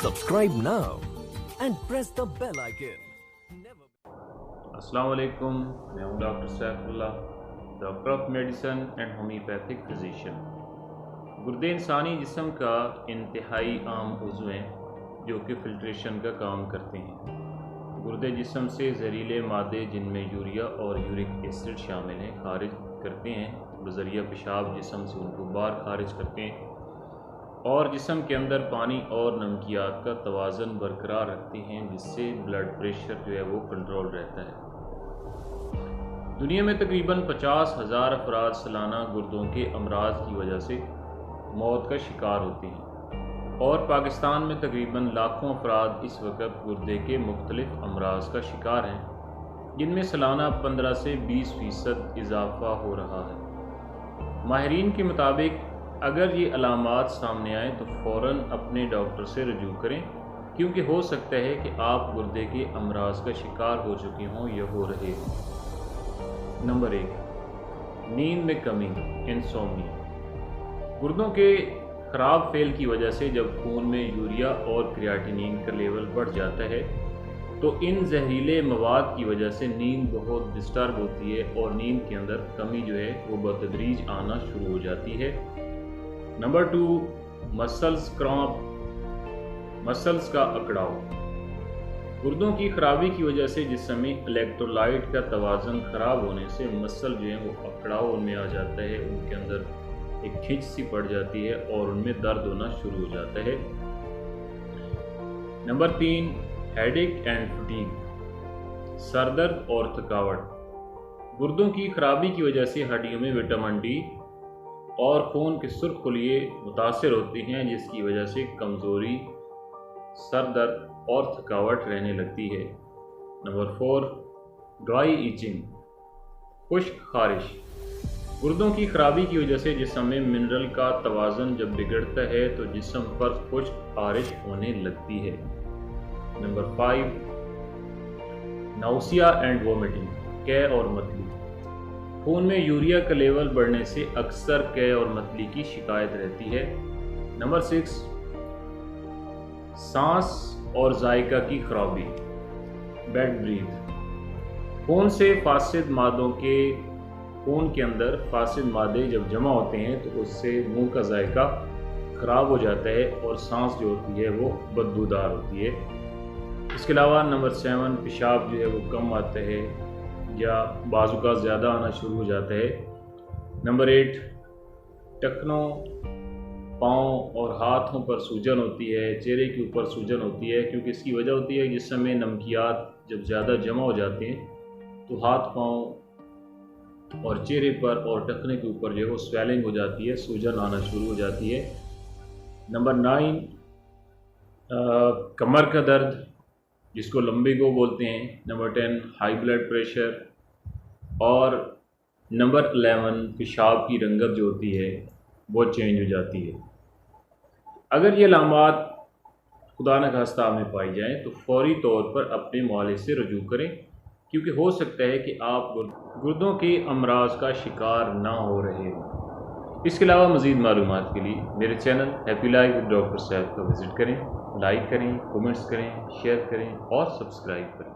Subscribe now and press the bell icon. السلام علیکم، میں ہوں doctor Saifullah, doctor of medicine and homeopathic physician. گردے انسانی جسم کا انتہائی عام عضو ہیں جو کہ فلٹریشن کا کام کرتے ہیں۔ گردے جسم سے زہریلے مادے جن میں یوریا اور یورک ایسڈ شامل ہیں خارج کرتے ہیں، بذریعہ پیشاب جسم سے ان کو باہر خارج کرتے ہیں اور جسم کے اندر پانی اور نمکیات کا توازن برقرار رکھتے ہیں، جس سے بلڈ پریشر جو ہے وہ کنٹرول رہتا ہے۔ دنیا میں تقریباً 50,000 افراد سالانہ گردوں کے امراض کی وجہ سے موت کا شکار ہوتے ہیں اور پاکستان میں تقریباً لاکھوں افراد اس وقت گردے کے مختلف امراض کا شکار ہیں، جن میں سالانہ 15 سے 20% اضافہ ہو رہا ہے۔ ماہرین کے مطابق اگر یہ علامات سامنے آئیں تو فوراً اپنے ڈاکٹر سے رجوع کریں، کیونکہ ہو سکتا ہے کہ آپ گردے کے امراض کا شکار ہو چکے ہوں یا ہو رہے ہوں۔ نمبر 1، نیند میں کمی، انسومنیا۔ گردوں کے خراب فعل کی وجہ سے جب خون میں یوریا اور کریاٹینین کا لیول بڑھ جاتا ہے تو ان زہریلے مواد کی وجہ سے نیند بہت ڈسٹرب ہوتی ہے اور نیند کے اندر کمی جو ہے وہ بتدریج آنا شروع ہو جاتی ہے۔ نمبر 2، مسلز کرامپ، مسلز کا اکڑاؤ۔ گردوں کی خرابی کی وجہ سے جسم میں الیکٹرولائٹ کا توازن خراب ہونے سے مسل جو ہیں وہ اکڑاؤ ان میں آ جاتا ہے، ان کے اندر ایک کھنچ سی پڑ جاتی ہے اور ان میں درد ہونا شروع ہو جاتا ہے۔ نمبر 3، ہیڈیک اینڈ فٹیگ، سر درد اور تھکاوٹ۔ گردوں کی خرابی کی وجہ سے ہڈیوں میں وٹامن ڈی اور خون کے سرخ خلیے متاثر ہوتے ہیں، جس کی وجہ سے کمزوری، سر درد اور تھکاوٹ رہنے لگتی ہے۔ نمبر 4، ڈرائی ایچنگ، خشک خارش۔ گردوں کی خرابی کی وجہ سے جسم میں منرل کا توازن جب بگڑتا ہے تو جسم پر خشک خارش ہونے لگتی ہے۔ نمبر 5، ناؤسیا اینڈ وومٹنگ، قے اور متلی۔ خون میں یوریا کا لیول بڑھنے سے اکثر قے اور متلی کی شکایت رہتی ہے۔ نمبر 6، سانس اور ذائقہ کی خرابی، بیڈ بریتھ۔ خون سے فاسد مادوں کے خون کے اندر فاسد مادے جب جمع ہوتے ہیں تو اس سے منہ کا ذائقہ خراب ہو جاتا ہے اور سانس جو ہوتی ہے وہ بدبودار ہوتی ہے۔ اس کے علاوہ نمبر 7، پیشاب جو ہے وہ کم آتا ہے یا بعض اوقات زیادہ آنا شروع ہو جاتا ہے۔ نمبر 8، ٹخنوں، پاؤں اور ہاتھوں پر سوجن ہوتی ہے، چہرے کے اوپر سوجن ہوتی ہے، کیونکہ اس کی وجہ ہوتی ہے جسم میں نمکیات جب زیادہ جمع ہو جاتے ہیں تو ہاتھ، پاؤں اور چہرے پر اور ٹخنے کے اوپر جو ہے وہ سویلنگ ہو جاتی ہے، سوجن آنا شروع ہو جاتی ہے۔ نمبر 9، کمر کا درد جس کو لمبیگو بولتے ہیں۔ Number 10، high blood pressure. اور نمبر 11، پیشاب کی رنگت جو ہوتی ہے وہ چینج ہو جاتی ہے۔ اگر یہ علامات خدا نخواستہ میں پائی جائیں تو فوری طور پر اپنے معالج سے رجوع کریں، کیونکہ ہو سکتا ہے کہ آپ گردوں کے امراض کا شکار نہ ہو رہے ہوں۔ اس کے علاوہ مزید معلومات کے لیے میرے channel happy life with doctor Saif کا وزٹ کریں، لائک کریں، کومنٹس کریں، شیئر کریں اور سبسکرائب کریں۔